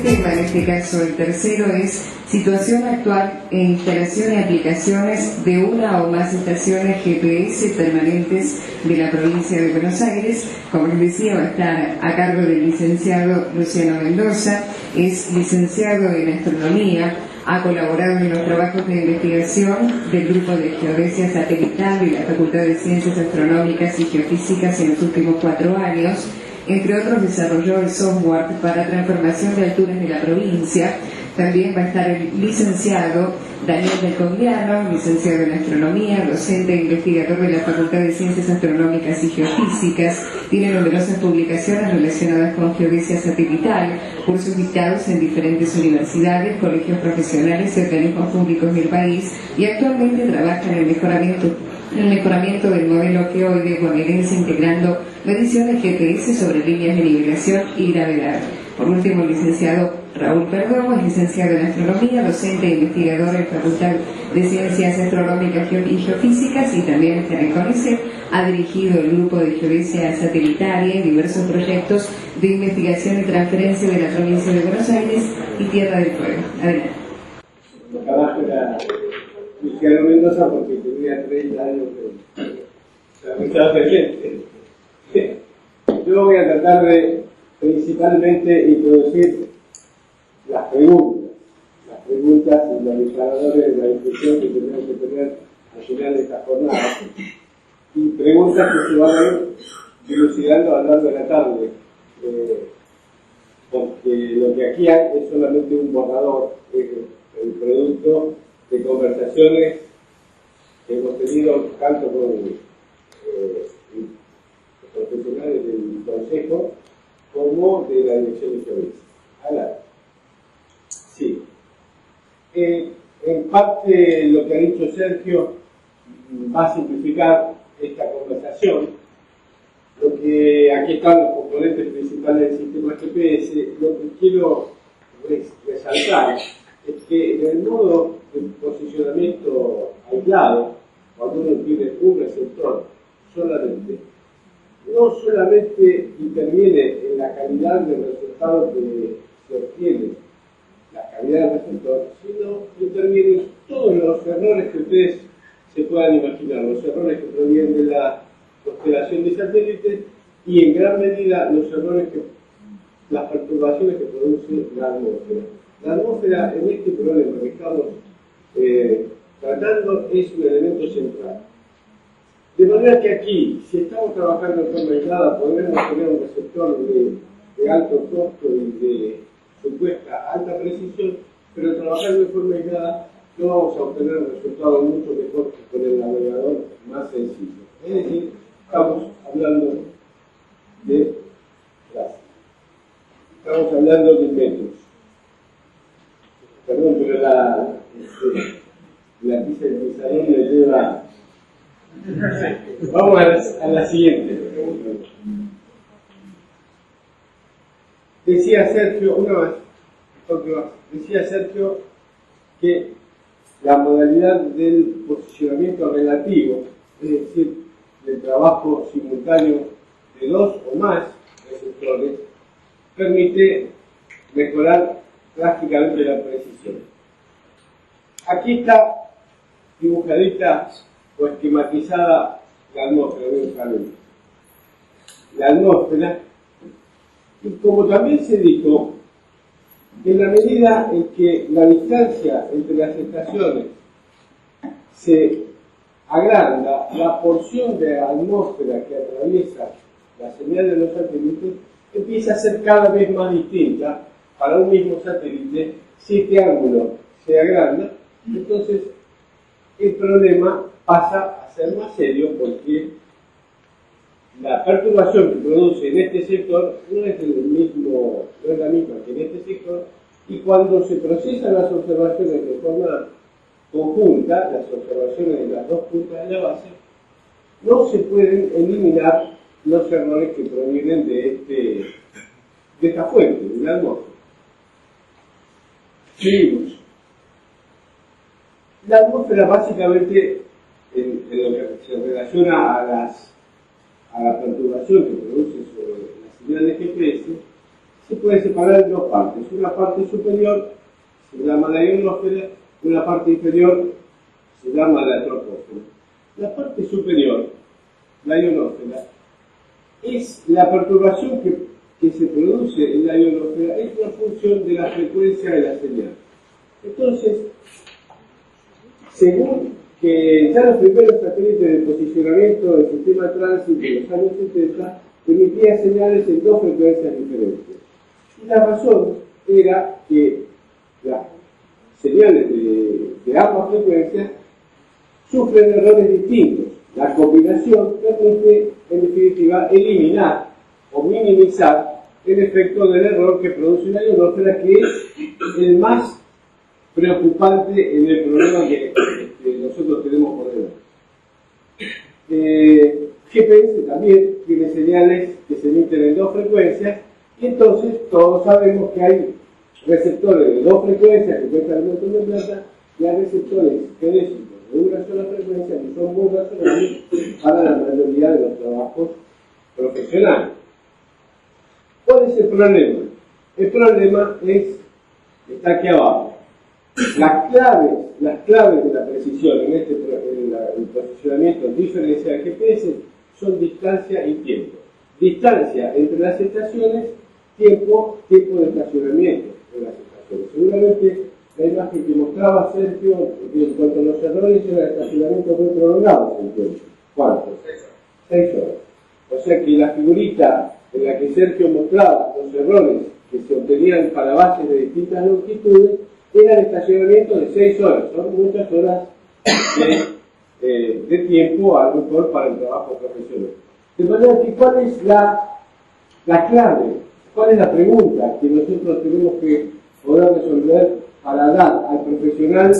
tema, en este caso el tercero, es situación actual e instalación y aplicaciones de una o más estaciones GPS permanentes de la provincia de Buenos Aires. Como les decía, va a estar a cargo del licenciado Luciano Mendoza, es licenciado en astronomía, ha colaborado en los trabajos de investigación del Grupo de Geodesia Satelital de la Facultad de Ciencias Astronómicas y Geofísicas en los últimos 4 años. Entre otros, desarrolló el software para transformación de alturas de la provincia. También va a estar el licenciado Daniel Del Cogliano, licenciado en astronomía, docente e investigador de la Facultad de Ciencias Astronómicas y Geofísicas. Tiene numerosas publicaciones relacionadas con geodesia satelital, cursos dictados en diferentes universidades, colegios profesionales y organismos públicos del país, y actualmente trabaja en el mejoramiento del modelo geoide bonaerense, integrando mediciones GPS sobre líneas de nivelación y gravedad. Por último, el licenciado Raúl Perdomo es licenciado en astronomía, docente e investigador en Facultad de Ciencias Astronómicas y Geofísicas, y también está en el CONICET. Ha dirigido el grupo de geodesia satelital en diversos proyectos de investigación y transferencia de la provincia de Buenos Aires y Tierra del Fuego. Adelante. Abajo era Luciano Mendoza porque tenía 30 años de estaba presente. Yo voy a tratar de principalmente introducir las preguntas y los disparadores de la discusión que tenemos que tener al final de esta jornada, y preguntas que se van a ir dilucidando a lo largo de la tarde, porque lo que aquí hay es solamente un borrador, el producto de conversaciones que hemos tenido tanto con los profesionales del Consejo como de la Dirección de Geodesia. Ahora, sí. En parte lo que ha dicho Sergio va a simplificar esta conversación. Lo que aquí están los componentes principales del sistema GPS. Lo que quiero resaltar es que en el modo de posicionamiento aislado, cuando uno tiene un receptor solamente, no solamente interviene en la calidad del resultado que se obtiene, la calidad del receptor, sino interviene en todos los errores que ustedes se puedan imaginar, los errores que provienen de la constelación de satélites y en gran medida las perturbaciones que produce la atmósfera. La atmósfera en este problema que estamos tratando es un elemento central. De manera que aquí, si estamos trabajando en forma aislada, podremos tener un receptor de alto costo y de supuesta alta precisión, pero trabajando en forma aislada no vamos a obtener resultados mucho mejor que con el navegador más sencillo. Es decir, estamos hablando de metros. Perdón, pero la pizza del pizarrón me lleva. Vamos a la siguiente. Decía Sergio, decía Sergio que la modalidad del posicionamiento relativo, es decir, del trabajo simultáneo de 2 o más receptores, permite mejorar drásticamente la precisión. Aquí está dibujadita o esquematizada la atmósfera, la atmósfera, y como también se dijo, en la medida en que la distancia entre las estaciones se agranda, la porción de atmósfera que atraviesa la señal de los satélites empieza a ser cada vez más distinta. Para un mismo satélite, si este ángulo se agranda, entonces el problema pasa a ser más serio, porque la perturbación que produce en este sector no es la misma que en este sector, y cuando se procesan las observaciones de forma conjunta, las observaciones de las dos puntas de la base, no se pueden eliminar los errores que provienen de esta fuente, de la atmósfera. Seguimos. La atmósfera básicamente, en lo que se relaciona a la perturbación que produce sobre la señal de GPS, se puede separar en dos partes. Una parte superior se llama la ionosfera, una parte inferior se llama la troposfera. La parte superior, la ionosfera, es la perturbación que se produce en la ionosfera, es una función de la frecuencia de la señal. Entonces, según que ya los primeros satélites de posicionamiento del sistema tránsito de los años 70 emitían señales en dos frecuencias diferentes. Y la razón era que las señales de ambas frecuencias sufren errores distintos. La combinación permite, en definitiva, eliminar o minimizar el efecto del error que produce la ionosfera, que es el más preocupante en el problema que nosotros tenemos por delante. GPS también tiene señales que se emiten en dos frecuencias, y entonces todos sabemos que hay receptores de dos frecuencias que cuestan un montón de plata, y hay receptores genésicos de una sola frecuencia que son muy razonables para la mayoría de los trabajos profesionales. ¿Cuál es el problema? El problema está aquí abajo. Las claves de la precisión en el posicionamiento diferencial GPS son distancia y tiempo. Distancia entre las estaciones, tiempo de estacionamiento de las estaciones. Seguramente la imagen que mostraba Sergio en cuanto a los errores era el estacionamiento muy prolongado en tiempo. ¿Cuánto? 6 horas. O sea que la figurita en la que Sergio mostraba los errores que se obtenían para bases de distintas longitudes era el estacionamiento de 6 horas. Son muchas horas de tiempo, a lo mejor, para el trabajo profesional. De manera que, ¿cuál es la clave? ¿Cuál es la pregunta que nosotros tenemos que poder resolver para dar al profesional,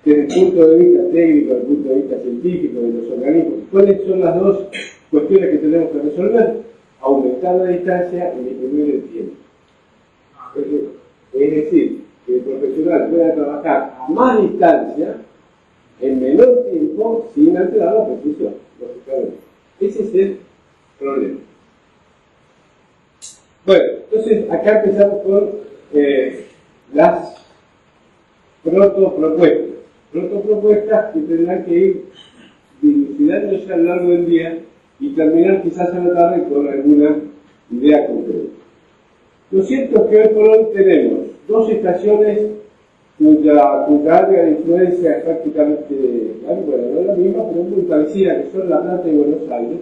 desde el punto de vista técnico, desde el punto de vista científico, de los organismos? ¿Cuáles son las dos cuestiones que tenemos que resolver? Aumentar la distancia y disminuir el tiempo. Es decir, que el profesional pueda trabajar a más distancia, en menor tiempo, sin alterar la precisión, lógicamente. Ese es el problema. Bueno, entonces acá empezamos con las protopropuestas. Protopropuestas que tendrán que ir dilucidándose a lo largo del día y terminar quizás a la tarde con alguna idea concreta. Lo cierto es que hoy por hoy tenemos dos estaciones cuya área de influencia es prácticamente, bueno, no es la misma, pero muy parecida, que son La Plata y Buenos Aires,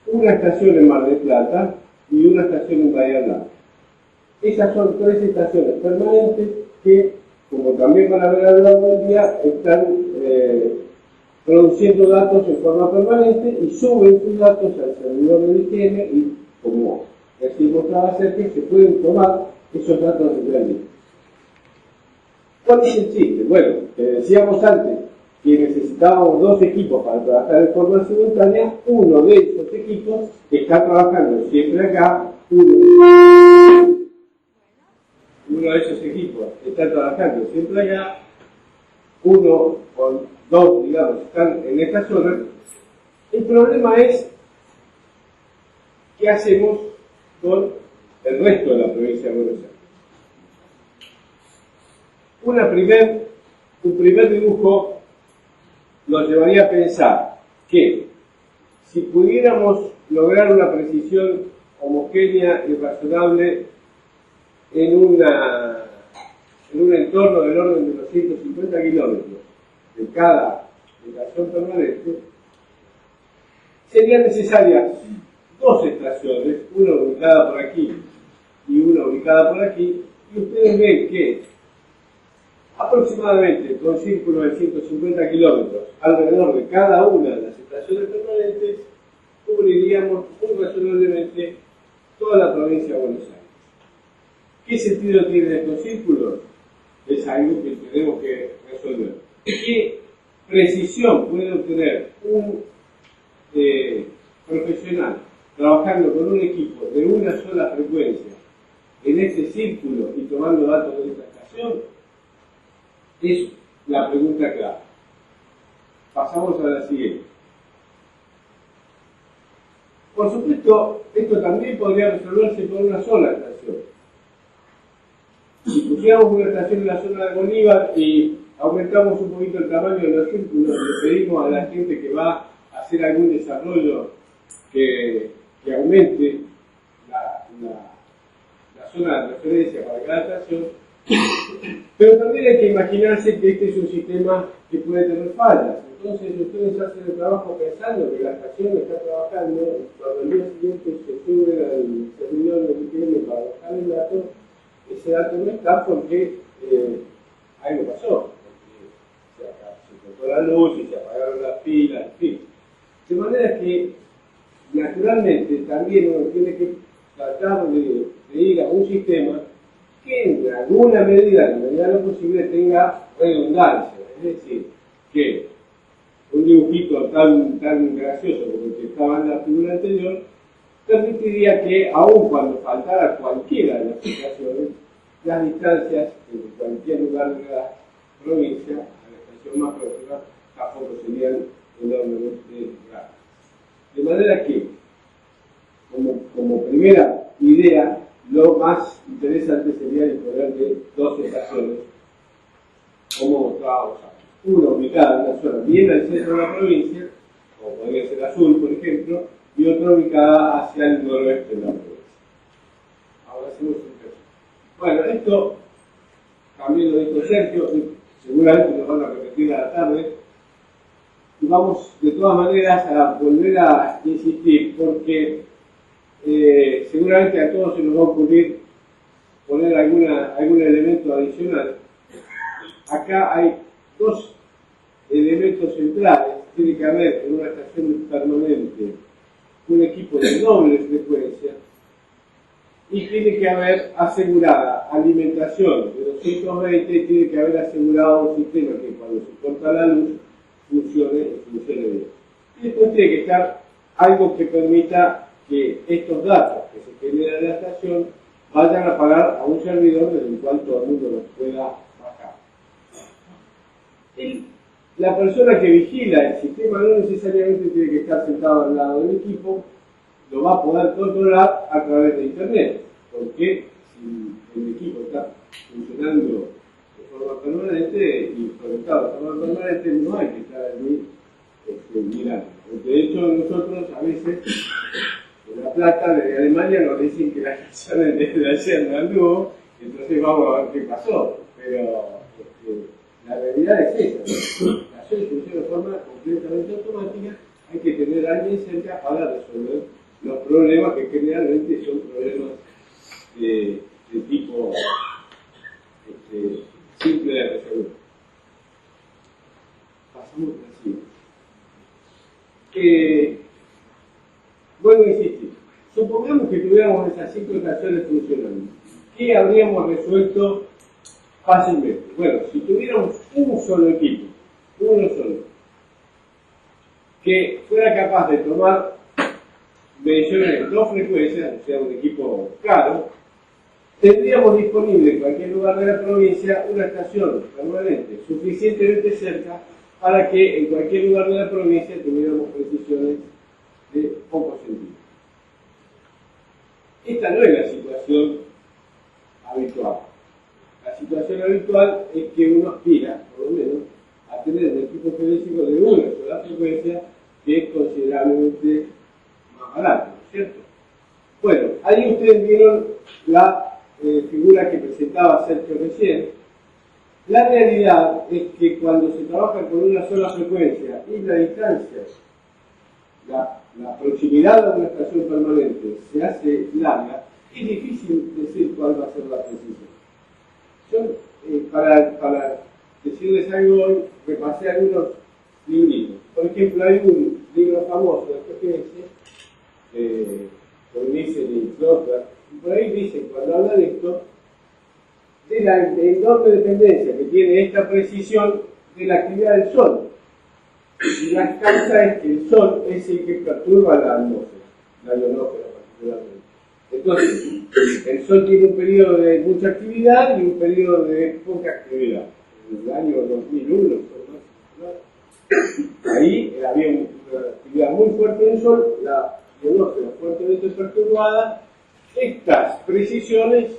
una estación en Mar del Plata y una estación en Bahía Blanca. Esas son 3 estaciones permanentes que, como también van a ver a lo largo del día, están produciendo datos en forma permanente y suben sus datos al servidor del IGM y, como recién mostraba Sergio, se pueden tomar esos datos desde allí. ¿Cuál es el chiste? Bueno, decíamos antes que necesitábamos 2 equipos para trabajar de forma simultánea. Uno de esos equipos está trabajando siempre acá, uno de esos equipos está trabajando siempre acá, uno o 2, digamos, están en esta zona. El problema es qué hacemos con el resto de la provincia de Buenos Aires. Un primer dibujo nos llevaría a pensar que si pudiéramos lograr una precisión homogénea y razonable en un entorno del orden de los 150 kilómetros de cada estación permanente, serían necesarias 2 estaciones, una ubicada por aquí y una ubicada por aquí, y ustedes ven que aproximadamente con círculos de 150 kilómetros alrededor de cada una de las estaciones permanentes cubriríamos muy razonablemente toda la provincia de Buenos Aires. ¿Qué sentido tienen estos círculos? Es algo que tenemos que resolver. ¿Qué precisión puede obtener un profesional trabajando con un equipo de una sola frecuencia en este círculo y tomando datos de esta estación? Es la pregunta clave. Pasamos a la siguiente. Por supuesto, esto también podría resolverse por una sola estación. Si pusiéramos una estación en la zona de Bolívar y aumentamos un poquito el tamaño de los círculos, le pedimos a la gente que va a hacer algún desarrollo que aumente la zona de referencia para cada estación, pero también hay que imaginarse que este es un sistema que puede tener fallas. Entonces ustedes hacen el trabajo pensando que la estación está trabajando, cuando el día siguiente se sube al servidor de VPN para bajar el dato, ese dato no está porque algo pasó, porque se cortó la luz y se apagaron las pilas, en fin. De manera que, naturalmente, también uno tiene que tratar de ir a un sistema que en alguna medida, en la medida de lo posible, tenga redundancia. Es decir, que un dibujito tan gracioso como el que estaba en la figura anterior permitiría que, aun cuando faltara cualquiera de las aplicaciones, las distancias en cualquier lugar de la provincia a la estación más próxima tampoco serían enormemente grandes. De manera que, como primera idea, lo más interesante sería disponer de dos estaciones, como estábamos antes. Una ubicada en una zona bien al centro de la provincia, como podría ser Azul, por ejemplo, y otra ubicada hacia el noroeste de la provincia. Ahora hacemos un caso. Bueno, esto también lo dijo Sergio, seguramente lo van a repetir a la tarde, y vamos de todas maneras a volver a insistir, porque seguramente a todos se nos va a ocurrir poner algún elemento adicional. Acá hay dos elementos centrales. Tiene que haber en una estación permanente un equipo de doble frecuencia y tiene que haber asegurada alimentación de 220, tiene que haber asegurado un sistema que cuando se corta la luz funcione bien. Y después tiene que estar algo que permita que estos datos que se generan en la estación vayan a parar a un servidor desde el cual todo el mundo los pueda bajar. La persona que vigila el sistema no necesariamente tiene que estar sentado al lado del equipo, lo va a poder controlar a través de Internet, porque si el equipo está funcionando de forma permanente y conectado de forma permanente, no hay que estar allí mirando. De hecho, nosotros a veces en La Plata, desde Alemania, nos dicen que las estaciones desde ayer no anduvo, entonces vamos a ver qué pasó. Pero la realidad es esa. La estación funciona de forma completamente automática, hay que tener a alguien cerca para resolver los problemas que generalmente son problemas de tipo simple de resolver. Pasamos así. Bueno, insistir. Supongamos que tuviéramos esas 5 estaciones funcionando. ¿Qué habríamos resuelto fácilmente? Bueno, si tuviéramos un solo equipo, uno solo, que fuera capaz de tomar mediciones en 2 frecuencias, o sea, un equipo caro, tendríamos disponible en cualquier lugar de la provincia una estación permanente suficientemente cerca para que en cualquier lugar de la provincia tuviéramos precisiones de pocos centímetros. Esta no es la situación habitual. La situación habitual es que uno aspira, por lo menos, a tener un equipo geodésico de una sola frecuencia que es considerablemente más barato, ¿no es cierto? Bueno, ahí ustedes vieron la figura que presentaba Sergio recién. La realidad es que cuando se trabaja con una sola frecuencia y la distancia, la proximidad a una estación permanente se hace larga, es difícil decir cuál va a ser la precisión. Yo, para decirles algo hoy, repasé algunos libritos. Por ejemplo, hay un libro famoso de GPS, por Nielsen y Kloster, y por ahí dice, cuando habla de esto, de la enorme dependencia que tiene esta precisión de la actividad del Sol. Y la causa es que el Sol es el que perturba la atmósfera, la ionosfera particularmente. Entonces, el Sol tiene un periodo de mucha actividad y un periodo de poca actividad. En el año 2001, ahí había una actividad muy fuerte del Sol ionosfera fuertemente perturbada, estas precisiones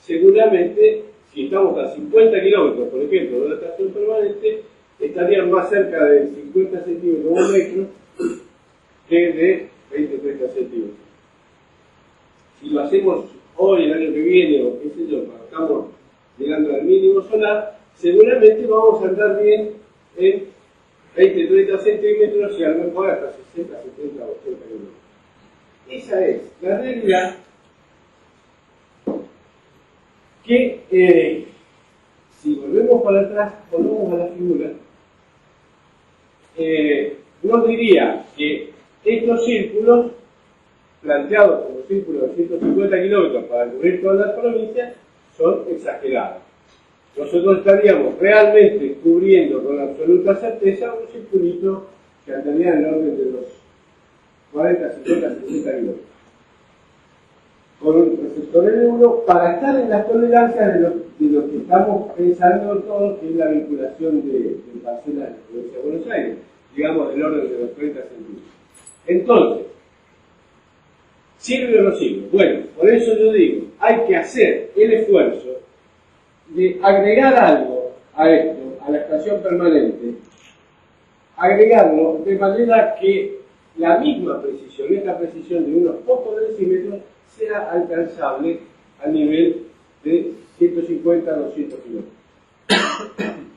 seguramente, si estamos a 50 kilómetros, por ejemplo, de una estación permanente, estarían más cerca de 50 centímetros o un metro que de 20-30 centímetros. Si lo hacemos hoy, el año que viene, o qué sé yo, cuando estamos llegando al mínimo solar, seguramente vamos a andar bien en 20-30 centímetros y a lo mejor hasta 60, 70 o 80 kilómetros. Esa es la realidad que, si volvemos para atrás, volvemos a la figura, nos diría que estos círculos, planteados como círculos de 150 kilómetros para cubrir todas las provincias, son exagerados. Nosotros estaríamos realmente cubriendo con absoluta certeza un circulito que andaría en el orden de los 40, 50, 60 kilómetros. Con un receptor L1 para estar en las tolerancias de lo que estamos pensando todos, que es la vinculación de parcelas de la provincia de Buenos Aires, digamos del orden de los 30 centímetros. Entonces, ¿sirve o no sirve? Bueno, por eso yo digo, hay que hacer el esfuerzo de agregar algo a esto, a la estación permanente, agregarlo de manera que la misma precisión, esta precisión de unos pocos decímetros, sea alcanzable a nivel de 150 a 200 kilómetros.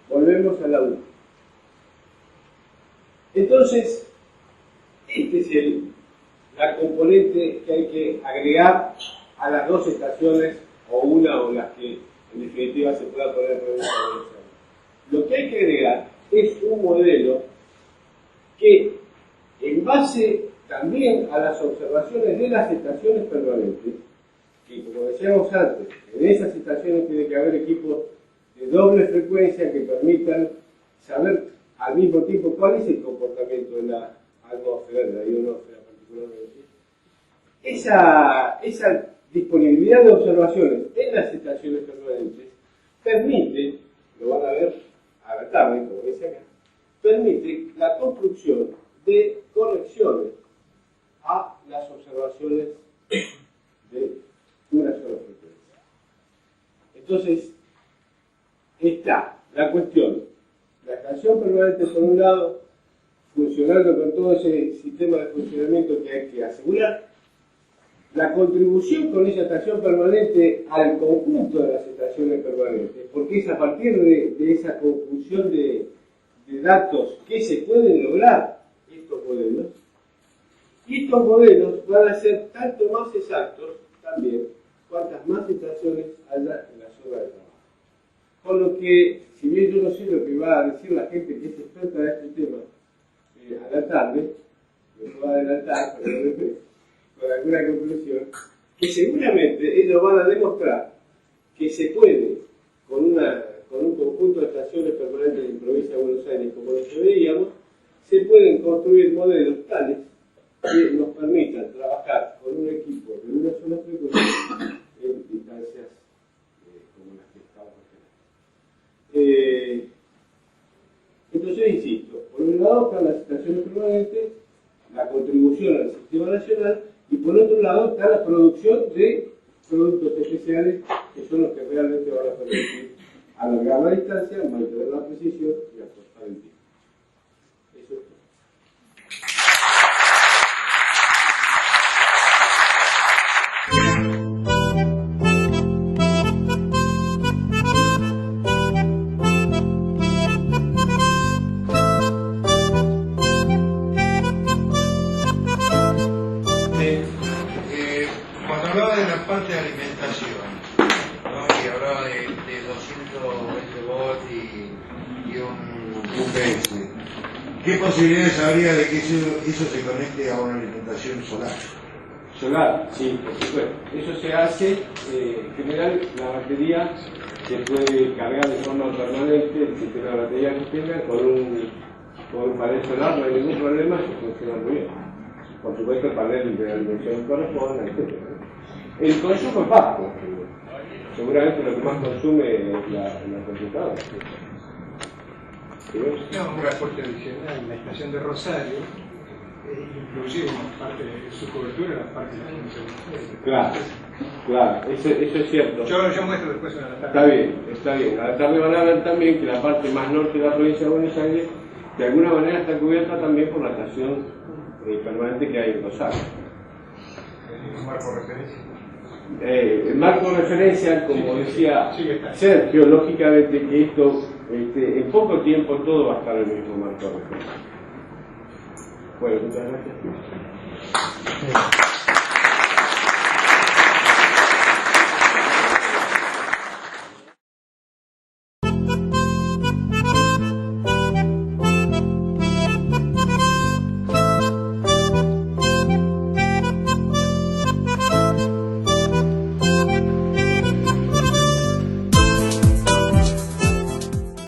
Volvemos a la 1. Entonces, este es la componente que hay que agregar a las dos estaciones, o una o las que en definitiva se pueda poner en provincia de Buenos Aires. Lo que hay que agregar es un modelo que, en base también a las observaciones de las estaciones permanentes, que como decíamos antes, en esas estaciones tiene que haber equipos de doble frecuencia que permitan saber al mismo tiempo cuál es el comportamiento de la atmósfera, de la ionosfera particularmente. Esa disponibilidad de observaciones en las estaciones permanentes permite, lo van a ver a la tarde, como dice acá, permite la construcción de correcciones a las observaciones de una sola frecuencia. Entonces, está la cuestión, la estación permanente por un lado, funcionando con todo ese sistema de funcionamiento que hay que asegurar, la contribución con esa estación permanente al conjunto de las estaciones permanentes, porque es a partir de esa conjunción de datos que se pueden lograr estos modelos, y estos modelos van a ser tanto más exactos también cuantas más estaciones haya en la zona de trabajo. Con lo que, si bien yo no sé lo que va a decir la gente que es experta de este tema a la tarde, me puedo adelantar con alguna conclusión, que seguramente ellos van a demostrar que se puede, con un conjunto de estaciones permanentes en provincia de Buenos Aires, como lo que veíamos, se pueden construir modelos tales que nos permitan trabajar con un equipo de una sola frecuencia en distancias como las que estamos haciendo. Entonces, insisto, por un lado están las estaciones permanentes, la contribución al sistema nacional, y por otro lado está la producción de productos especiales que son los que realmente van a permitir alargar la distancia, mantener la precisión y acortar el tiempo. Eso es todo. Cuando hablaba de la parte de alimentación, ¿no? Y hablaba de 220 volts y un UPS, ¿qué posibilidades habría de que eso se conecte a una alimentación solar? Solar, sí, por supuesto. Eso se hace, en general, la batería se puede cargar de forma permanente, el sistema de batería que tenga, con un panel solar, no hay ningún problema, se funciona muy bien. Por supuesto, el panel de la dimensión corresponde, etc. El consumo es bajo, seguramente lo que más consume es la computadora. Un transporte adicional en la estación de Rosario, inclusive parte de su cobertura en la parte de la provincia de Claro, claro, eso es cierto. Yo muestro después en la tarde. Está bien, está bien. A la tarde van a ver también que la parte más norte de la provincia de Buenos Aires de alguna manera está cubierta también por la estación permanente que hay en Rosario. Un marco de referencia. El marco de referencia, como decía Sí, está. Sergio, lógicamente que esto, en poco tiempo todo va a estar en el mismo marco de referencia. Bueno, muchas gracias.